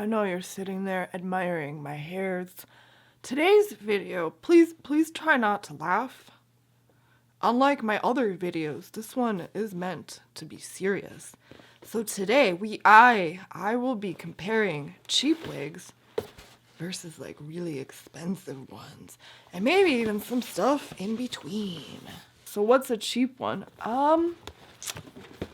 I know you're sitting there admiring my hairs. Today's video, please try not to laugh. Unlike my other videos, this one is meant to be serious. So today, I will be comparing cheap wigs versus like really expensive ones. And maybe even some stuff in between. So what's a cheap one?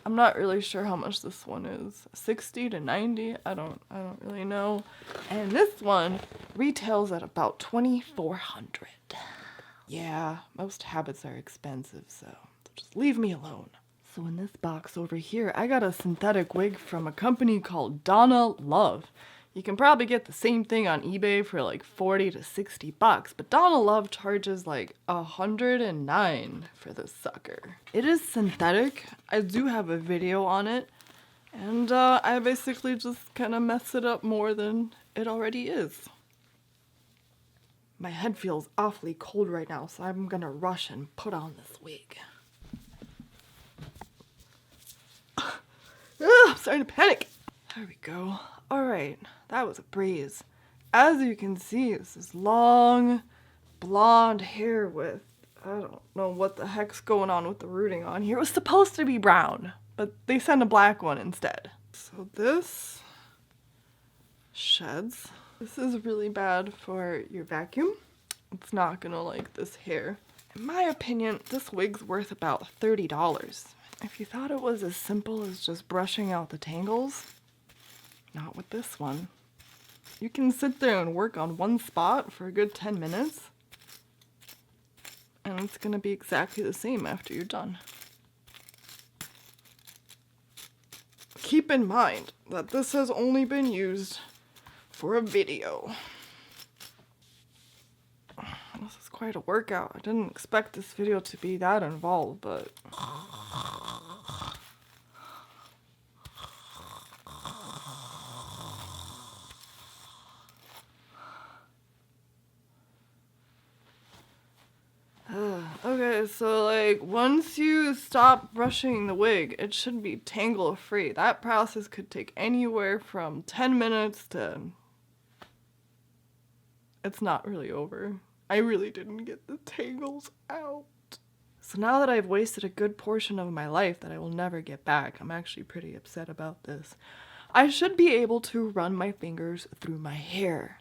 I'm not really sure how much this one is. 60 to 90? I don't really know. And this one retails at about 2,400. Yeah, most habits are expensive, so just leave me alone. So in this box over here, I got a synthetic wig from a company called Donna Love. You can probably get the same thing on eBay for like 40 to 60 bucks, but Donna Love charges like 109 for this sucker. It is synthetic. I do have a video on it, and I basically just kind of mess it up more than it already is. My head feels awfully cold right now, so I'm gonna rush and put on this wig. I'm starting to panic. There we go. Alright, that was a breeze. As you can see, this is long, blonde hair with, I don't know what the heck's going on with the rooting on here. It was supposed to be brown, but they sent a black one instead. So this sheds. This is really bad for your vacuum. It's not gonna like this hair. In my opinion, this wig's worth about $30. If you thought it was as simple as just brushing out the tangles, not with this one. You can sit there and work on one spot for a good 10 minutes, and it's gonna be exactly the same after you're done. Keep in mind that this has only been used for a video. This is quite a workout. I didn't expect this video to be that involved, but... Okay, so like once you stop brushing the wig, it should be tangle free. That process could take anywhere from 10 minutes to... It's not really over. I really didn't get the tangles out. So now that I've wasted a good portion of my life that I will never get back, I'm actually pretty upset about this. I should be able to run my fingers through my hair.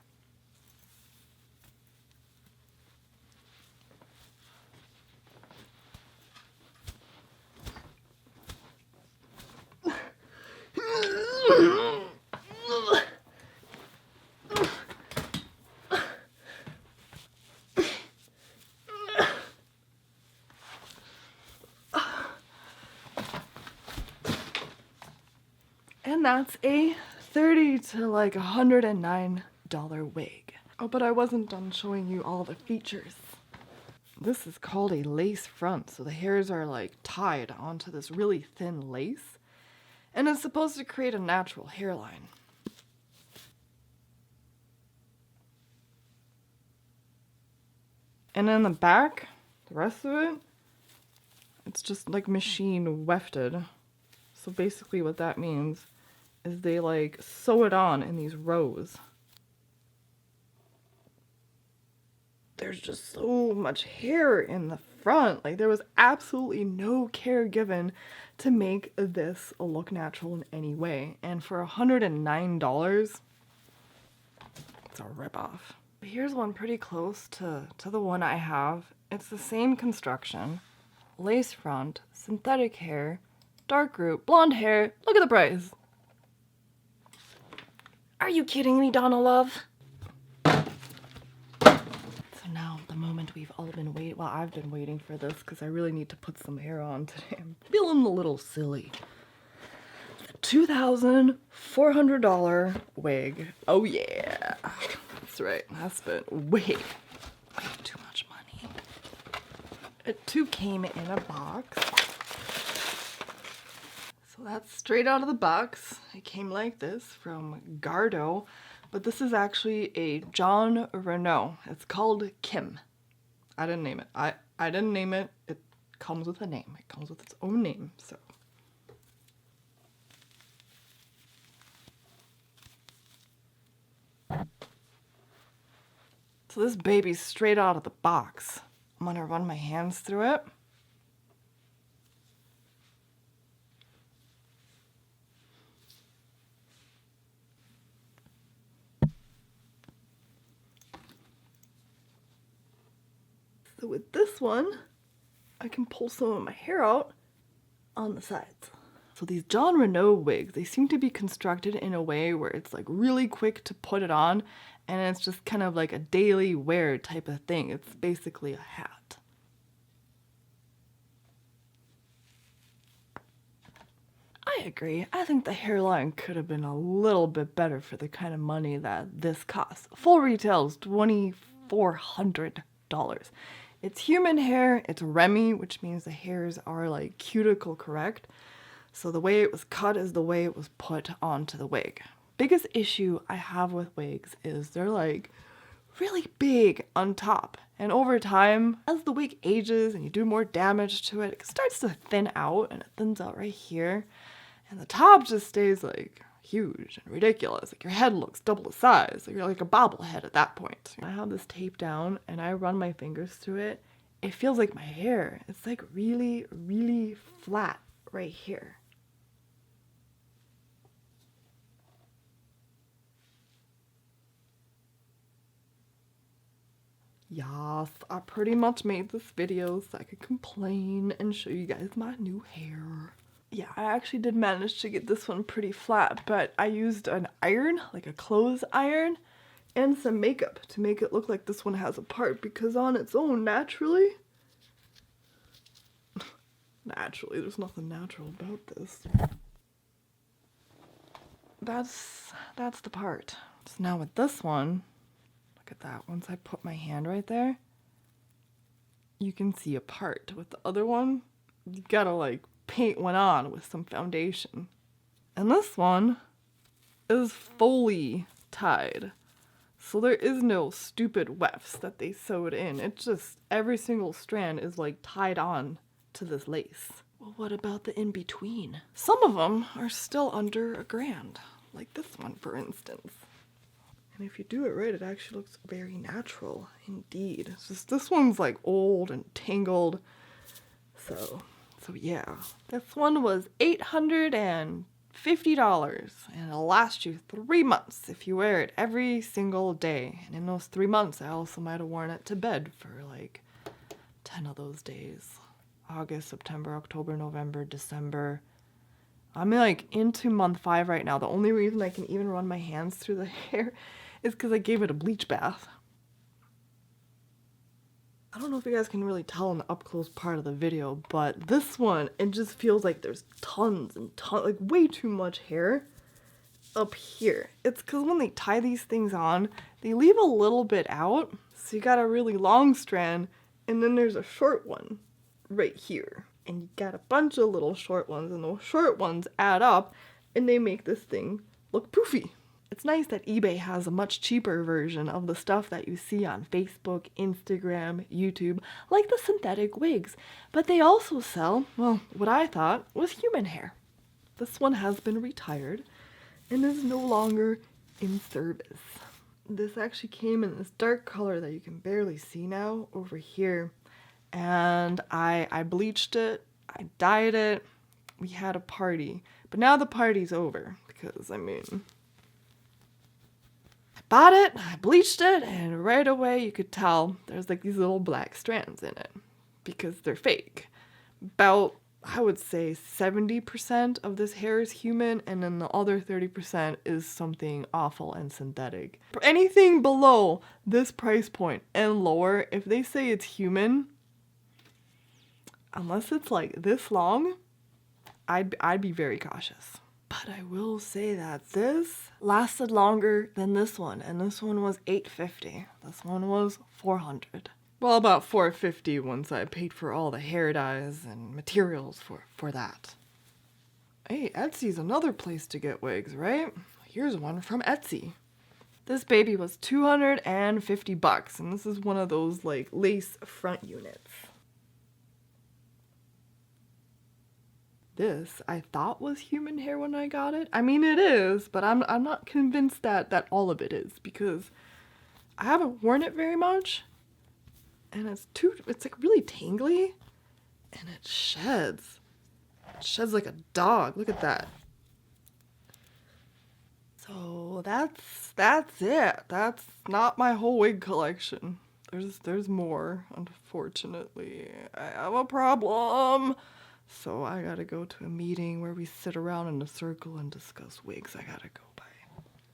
And that's a $30 to like $109 wig. Oh, but I wasn't done showing you all the features. This is called a lace front, so the hairs are like tied onto this really thin lace, and it's supposed to create a natural hairline. And in the back, the rest of it, it's just like machine wefted. So basically what that means is they like sew it on in these rows. There's just so much hair in the front. Like there was absolutely no care given to make this look natural in any way. And for $109, it's a ripoff. Here's one pretty close to the one I have. It's the same construction, lace front, synthetic hair, dark root, blonde hair. Look at the price. Are you kidding me, Donna Love? So now the moment we've all been waiting, well, I've been waiting for this because I really need to put some hair on today. I'm feeling a little silly. $2,400 wig. Oh yeah. That's right. I spent way too much money. It too came in a box. So that's straight out of the box. It came like this from Gardo, but this is actually a Jon Renau. It's called Kim. I didn't name it. I didn't name it. It comes with a name. It comes with its own name, so. So this baby's straight out of the box. I'm gonna run my hands through it. So with this one, I can pull some of my hair out on the sides. So these Jon Renau wigs, they seem to be constructed in a way where it's like really quick to put it on, and it's just kind of like a daily wear type of thing. It's basically a hat. I agree. I think the hairline could have been a little bit better for the kind of money that this costs. Full retail is $2,400. It's human hair, it's Remy, which means the hairs are like cuticle correct. So the way it was cut is the way it was put onto the wig. Biggest issue I have with wigs is they're like really big on top. And over time, as the wig ages and you do more damage to it, it starts to thin out, and it thins out right here. And the top just stays like huge and ridiculous. Like your head looks double the size. Like you're like a bobblehead at that point. I have this tape down and I run my fingers through it. It feels like my hair. It's like really, really flat right here. Yes, I pretty much made this video so I could complain and show you guys my new hair. Yeah, I actually did manage to get this one pretty flat, but I used an iron, like a clothes iron, and some makeup to make it look like this one has a part, because on its own, naturally, there's nothing natural about this. That's the part. So now with this one, look at that. Once I put my hand right there, you can see a part. With the other one, you gotta like paint one on with some foundation. And this one is fully tied. So there is no stupid wefts that they sewed in. It's just every single strand is like tied on to this lace. Well, what about the in-between? Some of them are still under $1,000, like this one for instance. And if you do it right, it actually looks very natural indeed. It's just this one's like old and tangled. So yeah. This one was $850 and it'll last you 3 months if you wear it every single day. And in those 3 months, I also might have worn it to bed for like 10 of those days. August, September, October, November, December. I'm like into month 5 right now. The only reason I can even run my hands through the hair is because I gave it a bleach bath. I don't know if you guys can really tell in the up close part of the video, but this one, it just feels like there's tons and tons, like way too much hair up here. It's because when they tie these things on, they leave a little bit out. So you got a really long strand, and then there's a short one right here. And you got a bunch of little short ones, and those short ones add up, and they make this thing look poofy. It's nice that eBay has a much cheaper version of the stuff that you see on Facebook, Instagram, YouTube, like the synthetic wigs. But they also sell, well, what I thought was human hair. This one has been retired and is no longer in service. This actually came in this dark color that you can barely see now over here. And I bleached it, I dyed it, we had a party. But now the party's over because, I mean, bought it, I bleached it, and right away you could tell there's like these little black strands in it because they're fake. About, I would say 70% of this hair is human, and then the other 30% is something awful and synthetic. For anything below this price point and lower, if they say it's human, unless it's like this long, I'd be very cautious. But I will say that this lasted longer than this one, and this one was $850. This one was $400. Well, about $450 once I paid for all the hair dyes and materials for that. Hey, Etsy's another place to get wigs, right? Here's one from Etsy. This baby was $250, and this is one of those like lace front units. This I thought was human hair when I got it. I mean, it is, but I'm not convinced that all of it is, because I haven't worn it very much, and it's like really tangly, and it sheds. It sheds like a dog. Look at that. So that's it. That's not my whole wig collection. There's more, unfortunately. I have a problem. So I gotta go to a meeting where we sit around in a circle and discuss wigs. I gotta go.